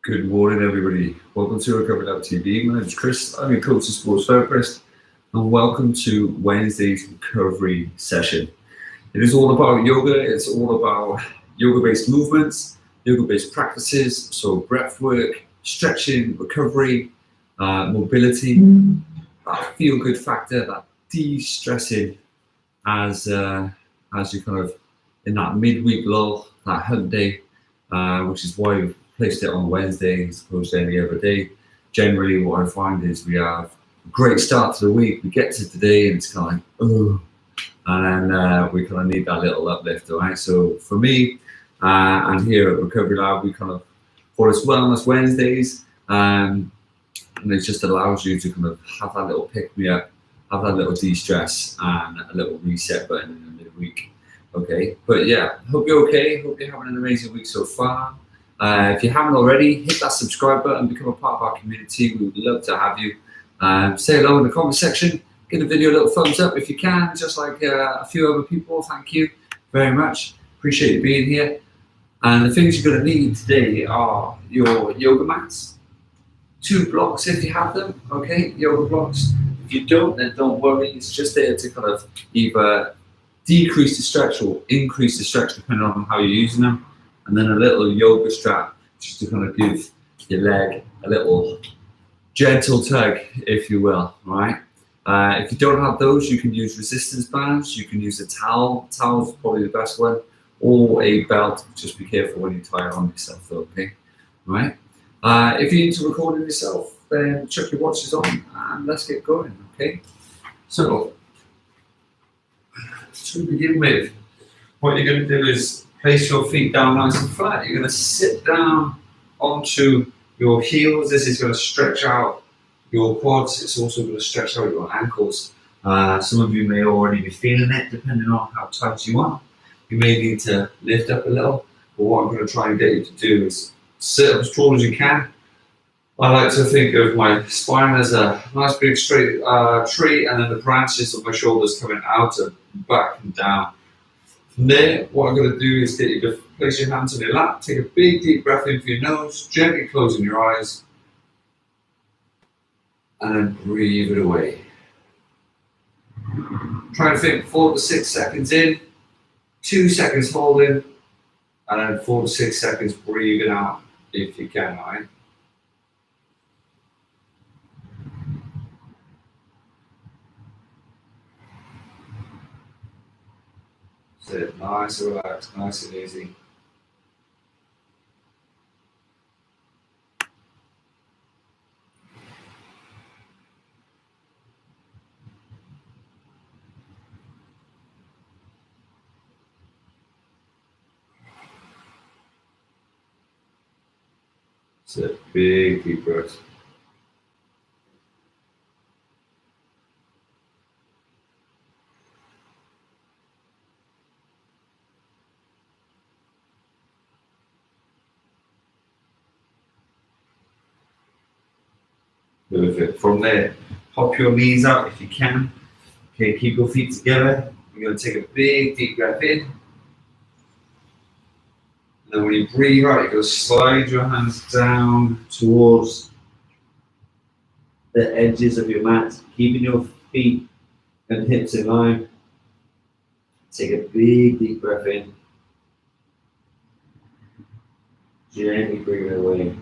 Good morning, everybody. Welcome to Recovery Lab TV. My name is Chris. I'm your coach and sports therapist, and welcome to Wednesday's recovery session. It is all about yoga. It's all about yoga-based movements, yoga-based practices, so breath work, stretching, recovery, mobility, that feel-good factor, that de-stressing as you kind of in that midweek lull, that hump day, which is why we've placed it on Wednesday as opposed to any other day. Generally, what I find is we have a great start to the week. We get to today and it's kind of like, oh, and then we kind of need that little uplift, all right? So for me, and here at Recovery Lab, we kind of call us Wellness Wednesdays, and it just allows you to kind of have that little pick-me-up, have that little de-stress and a little reset button in the midweek, okay? But yeah, hope you're okay. Hope you're having an amazing week so far. If you haven't already, hit that subscribe button, become a part of our community. We would love to have you. Say hello in the comment section. Give the video a little thumbs up if you can, just like a few other people. Thank you very much. Appreciate you being here. And the things you're going to need today are your yoga mats, 2 blocks if you have them, okay? Yoga blocks. If you don't, then don't worry. It's just there to kind of either decrease the stretch or increase the stretch depending on how you're using them. And then a little yoga strap just to kind of give your leg a little gentle tug, if you will, right? If you don't have those, you can use resistance bands. You can use a towel. Towel's probably the best one, or a belt. Just be careful when you tie it on yourself, though, okay? Right? If you're into recording yourself, then chuck your watches on and let's get going, okay? So, to begin with, what you're going to do is place your feet down nice and flat. You're going to sit down onto your heels. This is going to stretch out your quads. It's also going to stretch out your ankles. Some of you may already be feeling it, depending on how tight you are. You may need to lift up a little, but what I'm going to try and get you to do is sit up as tall as you can. I like to think of my spine as a nice big straight tree, and then the branches of my shoulders coming out and back and down. From there, what I'm going to do is get you to place your hands on your lap, take a big deep breath in through your nose, gently closing your eyes, and then breathe it away. Try and think 4 to 6 seconds in, 2 seconds holding, and then 4 to 6 seconds breathing out if you can, all right? Sit nice and relaxed, nice and easy. Sit, big deep breath. Perfect. From there, hop your knees out if you can. Okay, keep your feet together. You're going to take a big deep breath in. And then when you breathe out, you're going to slide your hands down towards the edges of your mat, keeping your feet and hips in line. Take a big deep breath in. Gently bring it away.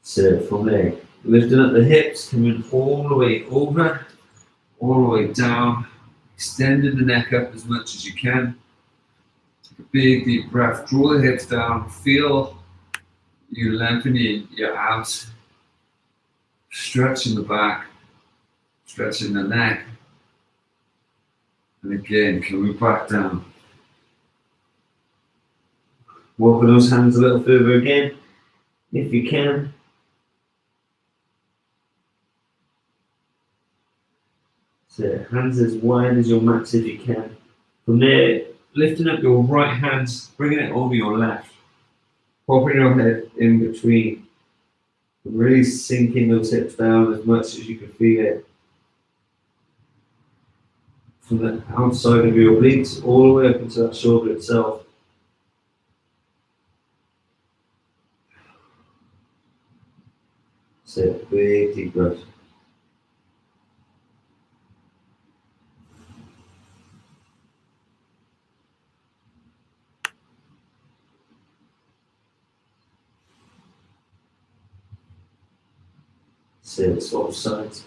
So from there, lifting up the hips, coming all the way over, all the way down, extending the neck up as much as you can. Take a big deep breath, draw the hips down, feel you lengthening your abs, stretching the back, stretching the neck, and again, coming back down. Walking those hands a little further again, if you can. So hands as wide as your mat if you can. From there, lifting up your right hand, bringing it over your left, popping your head in between Really sinking those hips down as much as you can feel it. From the outside of your obliques all the way up into that shoulder itself. So big deep breath. So swap sides.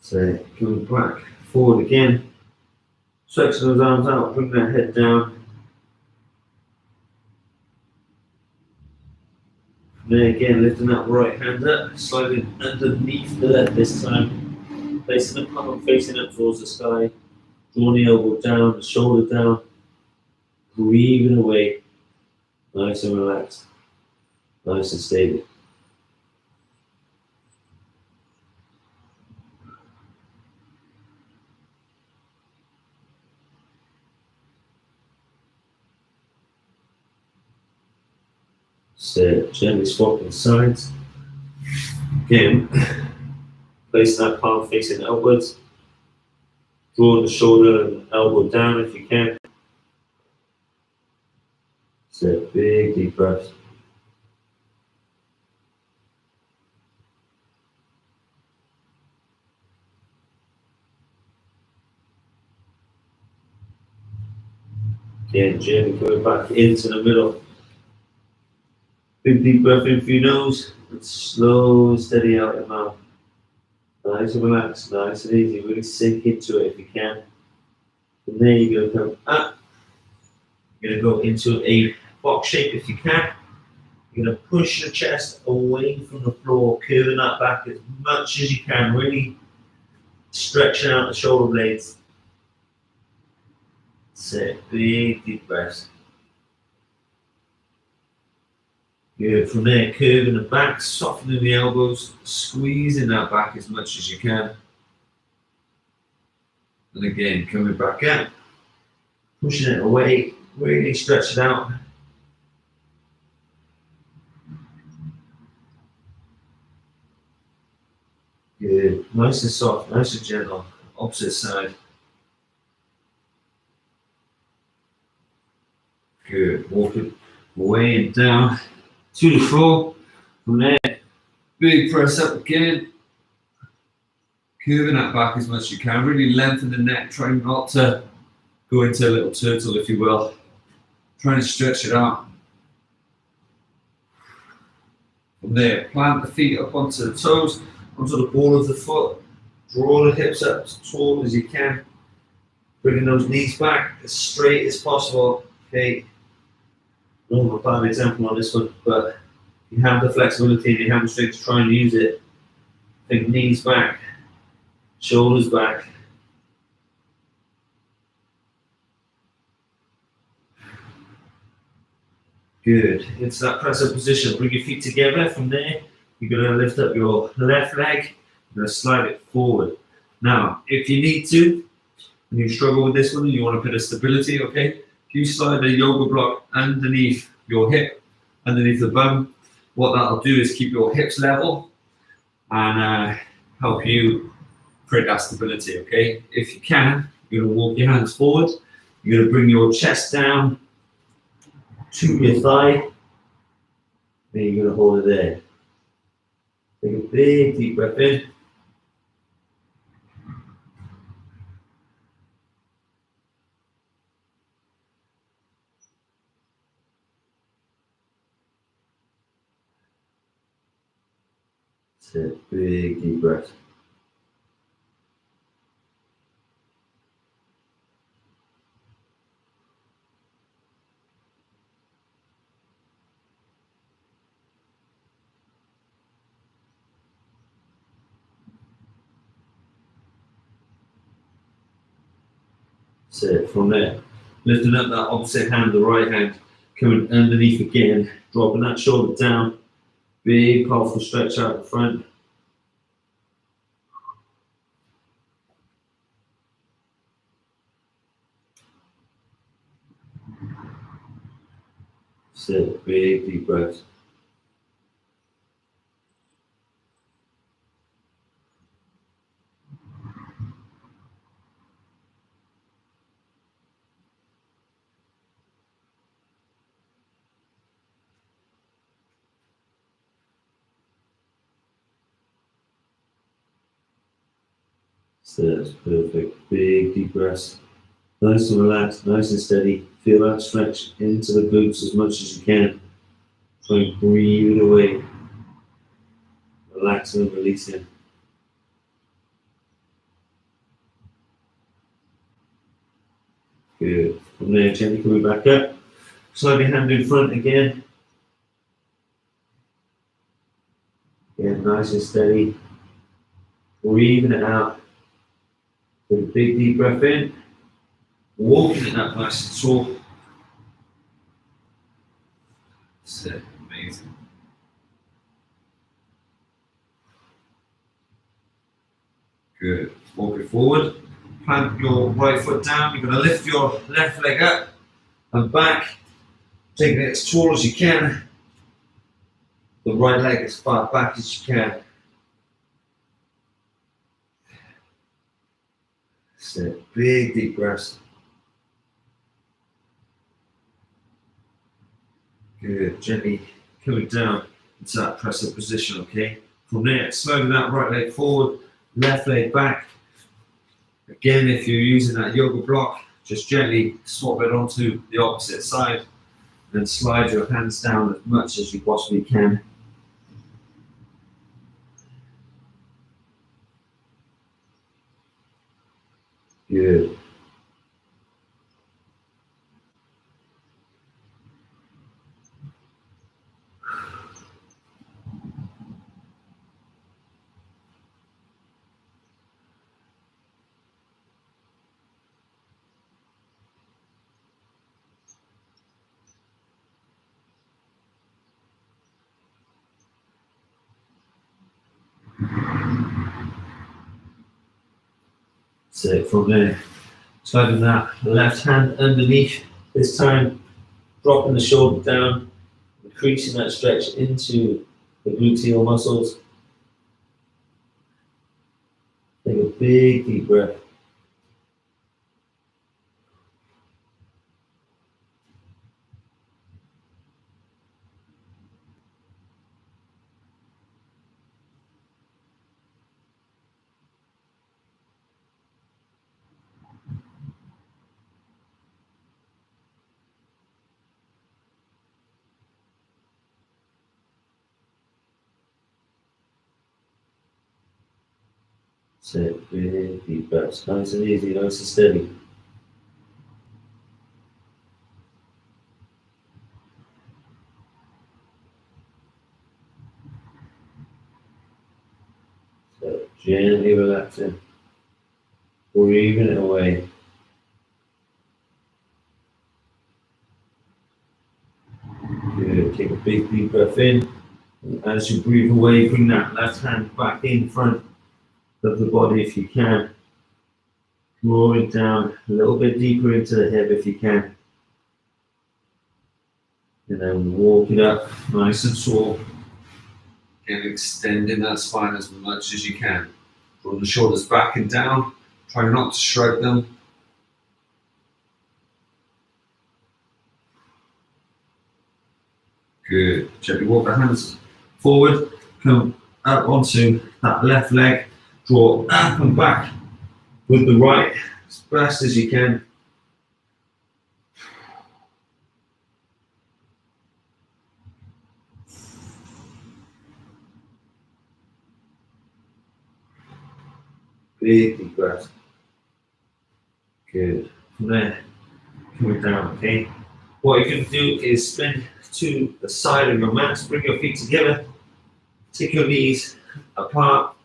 So coming back forward again. Stretching those arms out, bring that head down. Then again, lifting that right hand up, sliding underneath the left this time. Placing the palm facing up towards the sky. Drawing the elbow down, the shoulder down. Breathing away. Nice and relaxed. Nice and stable. So gently swapping sides. Again, placing that palm facing outwards. Drawing the shoulder and elbow down if you can. So big deep breath. Again, gently coming back into the middle. Big deep breath in through your nose and slow and steady out your mouth. Nice and relaxed, nice and easy. Really sink into it if you can. From there, you're going to come up. You're going to go into a box shape if you can. You're going to push your chest away from the floor, curving that back as much as you can. Really stretching out the shoulder blades. Sit, big deep breaths. Good. From there, curving the back, softening the elbows, squeezing that back as much as you can. And again, coming back up, pushing it away, really stretch it out. Good. Nice and soft, nice and gentle. Opposite side. Good. Walking away and down to the floor. From there, big press up again. Curving that back as much as you can. Really lengthen the neck. Try not to go into a little turtle, if you will. Trying to stretch it out. From there, plant the feet up onto the toes, onto the ball of the foot. Draw the hips up as tall as you can. Bringing those knees back as straight as possible. Okay. Not a bad example on this one, but you have the flexibility in your hamstrings, try and use it. Think knees back, shoulders back. Good. Into that press up position. Bring your feet together. From there, you're going to lift up your left leg. You're going to slide it forward. Now, if you need to, and you struggle with this one and you want a bit of stability, okay, if you slide the yoga block underneath your hip, underneath the bum, what that'll do is keep your hips level and help you create that stability, okay? If you can, you're going to walk your hands forward. You're going to bring your chest down to your thigh. Then you're going to hold it there. Take a big deep breath in. Take a big deep breath. So from there, lifting up that opposite hand, the right hand, coming underneath again, dropping that shoulder down, big powerful stretch out the front. So big deep breaths. So that's perfect. Big deep breaths. Nice and relaxed, nice and steady. Feel that stretch into the glutes as much as you can. Try and breathe it away. Relaxing and releasing. Good. From there, gently coming back up. Slide your hand in front again. Again, nice and steady. Breathing it out. Take a big deep breath in. Walking it up nice and tall. That's it. Amazing. Good. Walk it forward. Plant your right foot down. You're going to lift your left leg up and back. Taking it as tall as you can. The right leg as far back as you can. That's it. Big deep breaths. Good. Gently coming down into that press up position, okay? From there, slowing that right leg forward, left leg back. Again, if you're using that yoga block, just gently swap it onto the opposite side and slide your hands down as much as you possibly can. Good. So from there, sliding that left hand underneath, this time dropping the shoulder down, increasing that stretch into the gluteal muscles. Take a big deep breath. So big deep breaths, nice and easy, nice and steady. So gently relaxing, breathing it away. Good. Take a big deep breath in. And as you breathe away, bring that left hand back in front of the body if you can. Draw it down a little bit deeper into the hip if you can. And then walk it up nice and tall. Again, extending that spine as much as you can. Draw the shoulders back and down. Try not to shrug them. Good. Gently walk the hands forward. Come up onto that left leg. Draw up and back with the right as fast as you can. Big deep breath. Good. From there, coming down, okay? What you can do is spin to the side of your mat, bring your feet together, take your knees apart.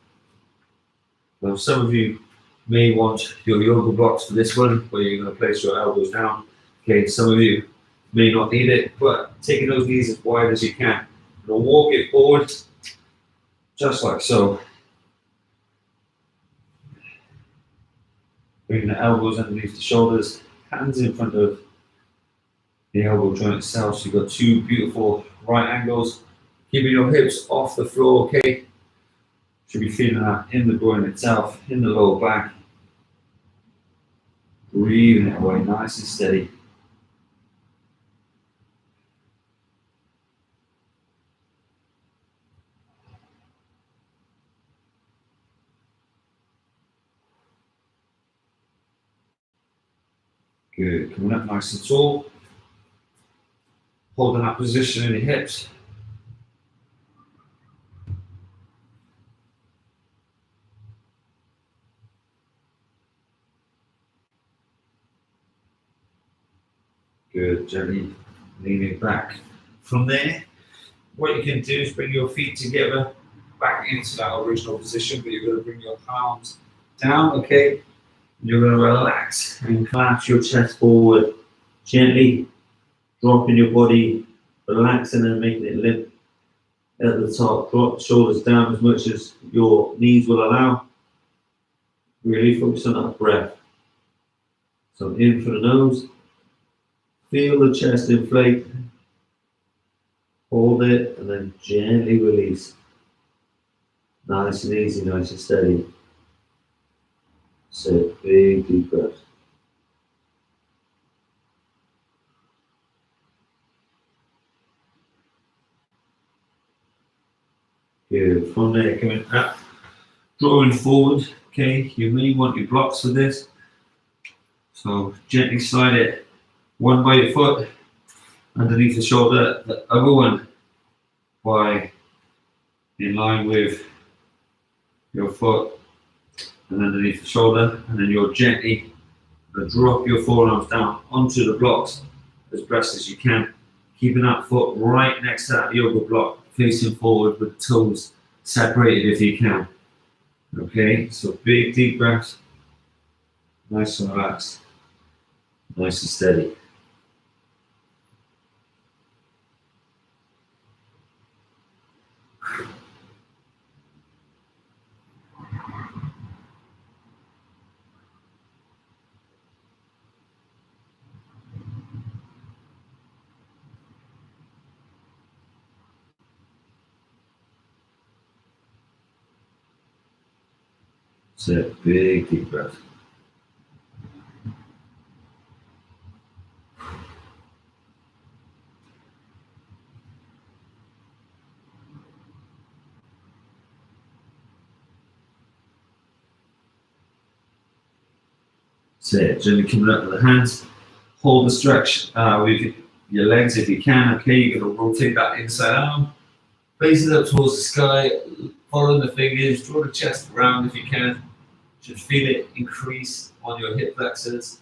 Well, some of you may want your yoga blocks for this one, where you're going to place your elbows down. Okay, some of you may not need it, but taking those knees as wide as you can. You'll walk it forward, just like so. Bring the elbows underneath the shoulders, hands in front of the elbow joint itself. So you've got two beautiful right angles. Keeping your hips off the floor, okay? Should be feeling that in the groin itself, in the lower back. Breathing it away, nice and steady. Good, coming up nice and tall. Holding that position in the hips. Good, gently leaning back. From there, what you can do is bring your feet together, back into that original position, but you're going to bring your palms down, okay? You're going to relax and collapse your chest forward, gently dropping your body, relaxing and making it limp at the top. Drop the shoulders down as much as your knees will allow. Really focus on that breath. So in for the nose, feel the chest inflate, hold it, and then gently release. Nice and easy, nice and steady. So big deep breath. Good. From there, coming up, drawing forward. Okay, you may want your blocks for this. So gently slide it, one by your foot underneath the shoulder, the other one by in line with your foot and underneath the shoulder, and then you'll gently drop your forearms down onto the blocks as best as you can, keeping that foot right next to that yoga block, facing forward with the toes separated if you can. Okay, so big deep breaths, nice and relaxed, nice and steady. So big deep breath. So gently coming up with the hands. Hold the stretch with your legs if you can. Okay, you're going to rotate that inside arm. Face it up towards the sky. Following the fingers. Draw the chest around if you can. Should feel it increase on your hip flexors.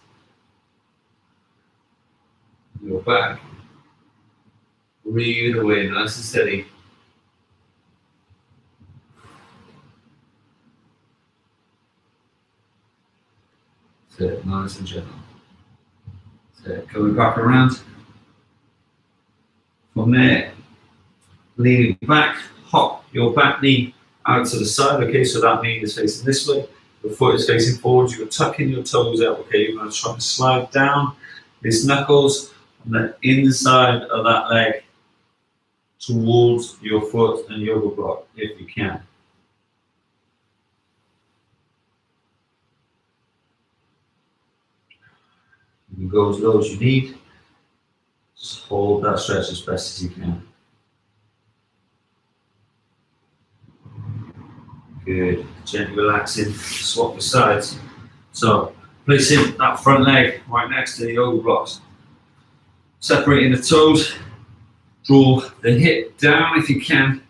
Your back. Breathe away, nice and steady. So nice and gentle. So coming back around. From there, leaning back, hop your back knee out to the side. Okay, so that knee is facing this way. The foot is facing forward. You're tucking your toes out. Okay, you're going to try and slide down these knuckles on the inside of that leg towards your foot and yoga block if you can. You can go as low as you need. Just hold that stretch as best as you can. Good. Gently relaxing. Swap your sides. So placing that front leg right next to the yoga blocks. Separating the toes. Draw the hip down if you can.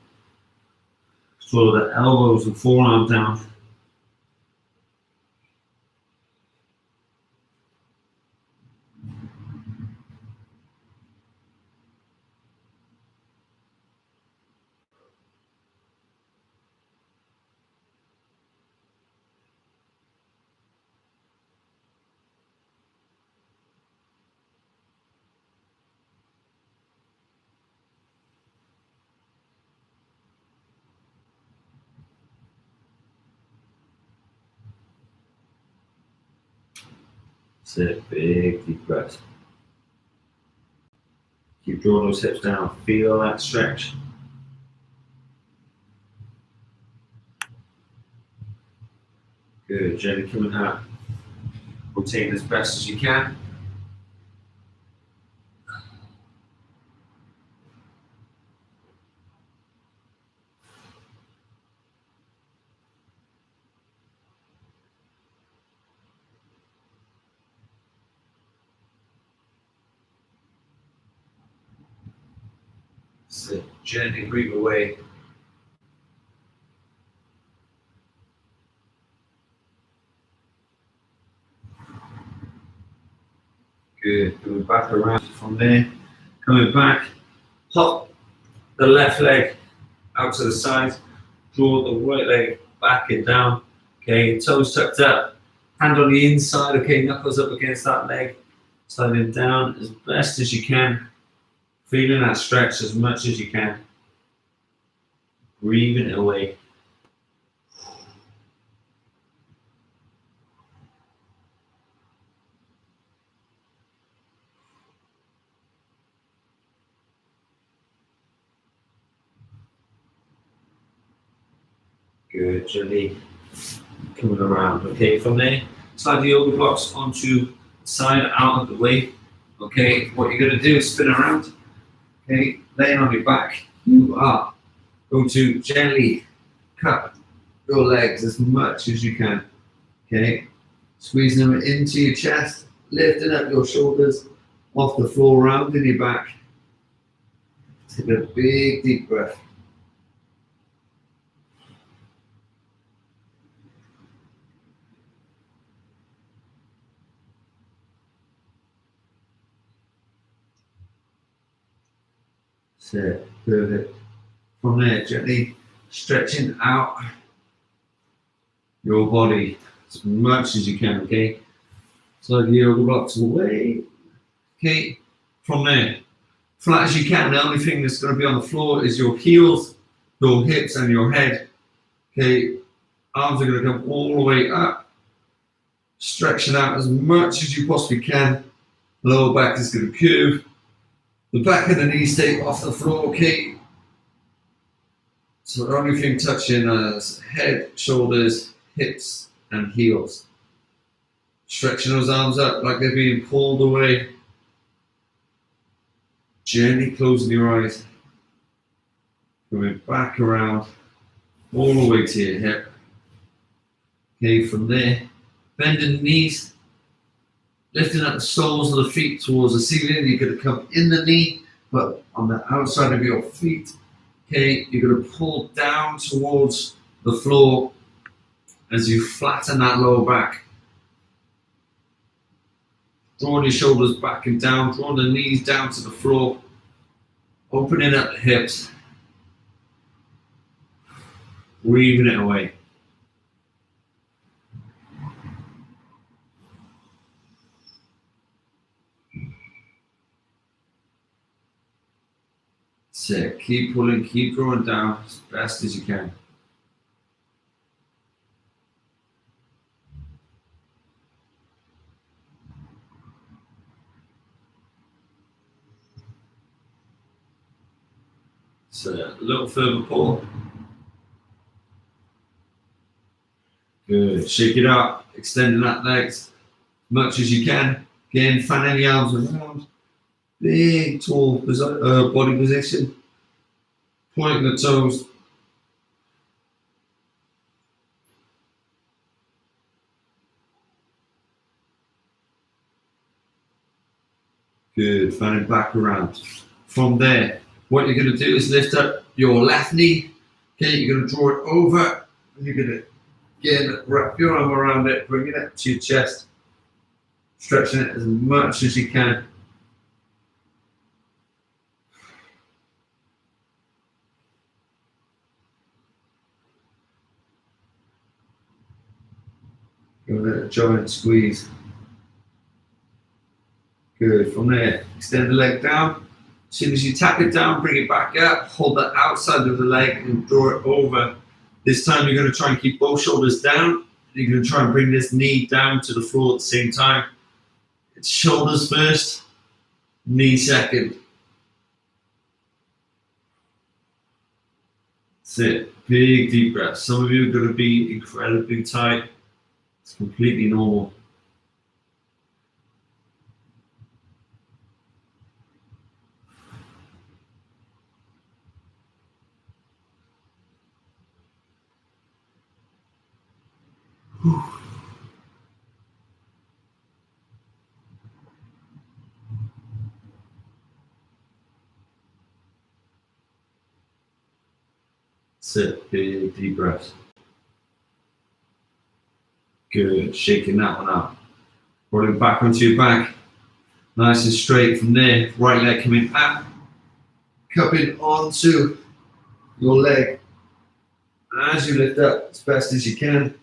Draw the elbows and forearm down. Sit, big deep breath. Keep drawing those hips down. Feel that stretch. Good. Gently coming out. Rotate as best as you can. Sit. Gently breathe away. Good. Coming back around from there. Coming back. Hop the left leg out to the side. Draw the right leg back and down. Okay, toes tucked up. Hand on the inside. Okay, knuckles up against that leg. Sliding down as best as you can. Feeling that stretch as much as you can. Breathing it away. Good, gently coming around. Okay, from there, slide the yoga blocks onto the side, out of the way. Okay, what you're going to do is spin around. Okay, laying on your back, you are going to gently cut your legs as much as you can. Okay, squeezing them into your chest, lifting up your shoulders off the floor, rounding your back. Take a big deep breath. Sit, perfect. From there, gently stretching out your body as much as you can, okay? Slide the yoga blocks away. Okay, from there, flat as you can. The only thing that's going to be on the floor is your heels, your hips, and your head. Okay, arms are going to come all the way up, stretching out as much as you possibly can. Lower back is going to curve. The back of the knees stay off the floor, okay? So the only thing touching is head, shoulders, hips, and heels. Stretching those arms up like they're being pulled away. Gently closing your eyes. Coming back around, all the way to your hip. Okay, from there, bending the knees. Lifting up the soles of the feet towards the ceiling. You're going to come in the knee, but on the outside of your feet. Okay, you're going to pull down towards the floor as you flatten that lower back. Drawing your shoulders back and down, drawing the knees down to the floor, opening up the hips, breathing it away. Sit. Keep pulling, keep drawing down as best as you can. So a little further pull. Good. Shake it up, extending that legs as much as you can. Again, fanning the arms around. Big, tall body position. Pointing the toes. Good. Fanning back around. From there, what you're going to do is lift up your left knee. Okay, you're going to draw it over. And you're going to, again, wrap your arm around it, bring it up to your chest. Stretching it as much as you can. Give it a giant squeeze. Good. From there, extend the leg down. As soon as you tap it down, bring it back up. Hold the outside of the leg and draw it over. This time you're going to try and keep both shoulders down. You're going to try and bring this knee down to the floor at the same time. It's shoulders first, knee second. That's it. Big deep breaths. Some of you are going to be incredibly tight. It's completely normal. Whew. That's it. Big deep breaths. Good. Shaking that one up. Rolling back onto your back. Nice and straight from there. Right leg coming up. Cupping onto your leg. As you lift up as best as you can.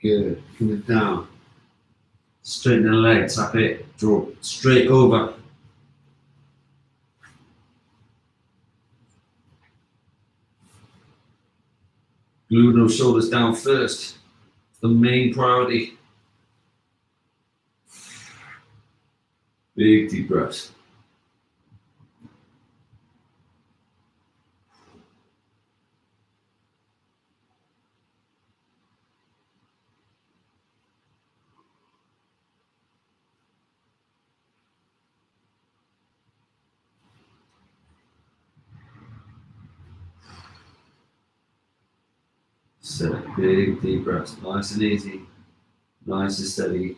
Good. Coming down. Straighten the legs, tap it, draw straight over. Glue those shoulders down first. The main priority. Big deep breaths. Set big deep breaths, nice and easy, nice and steady.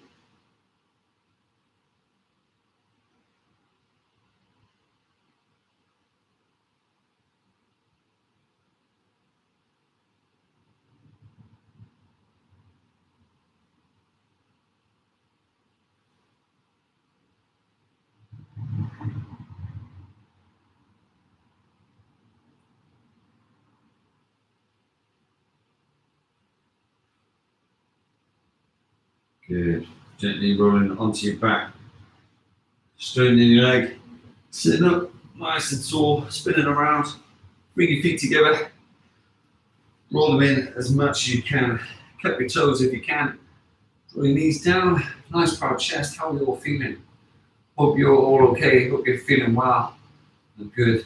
Good. Gently rolling onto your back. Straightening your leg. Sitting up nice and tall, spinning around. Bring your feet together. Roll them in as much as you can. Cut your toes if you can. Draw your knees down. Nice proud chest. How are you all feeling? Hope you're all okay. Hope you're feeling well and good. A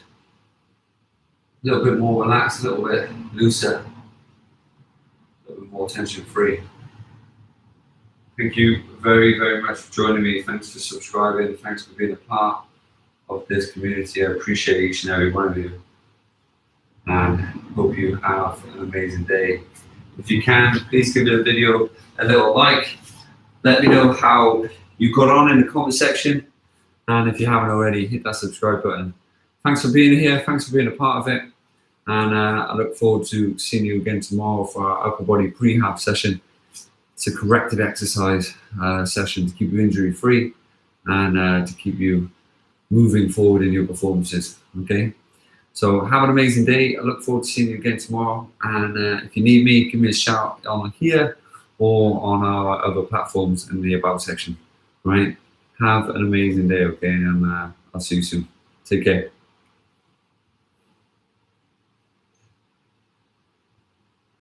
little bit more relaxed, a little bit looser, a little bit more tension free. Thank you very, very much for joining me. Thanks for subscribing. Thanks for being a part of this community. I appreciate each and every one of you. And hope you have an amazing day. If you can, please give the video a little like. Let me know how you got on in the comment section. And if you haven't already, hit that subscribe button. Thanks for being here. Thanks for being a part of it. And I look forward to seeing you again tomorrow for our upper body prehab session. It's a corrective exercise session to keep you injury free and to keep you moving forward in your performances. Okay, so have an amazing day. I look forward to seeing you again tomorrow. And if you need me, give me a shout on here or on our other platforms in the about section. Right? Have an amazing day. Okay, and I'll see you soon. Take care.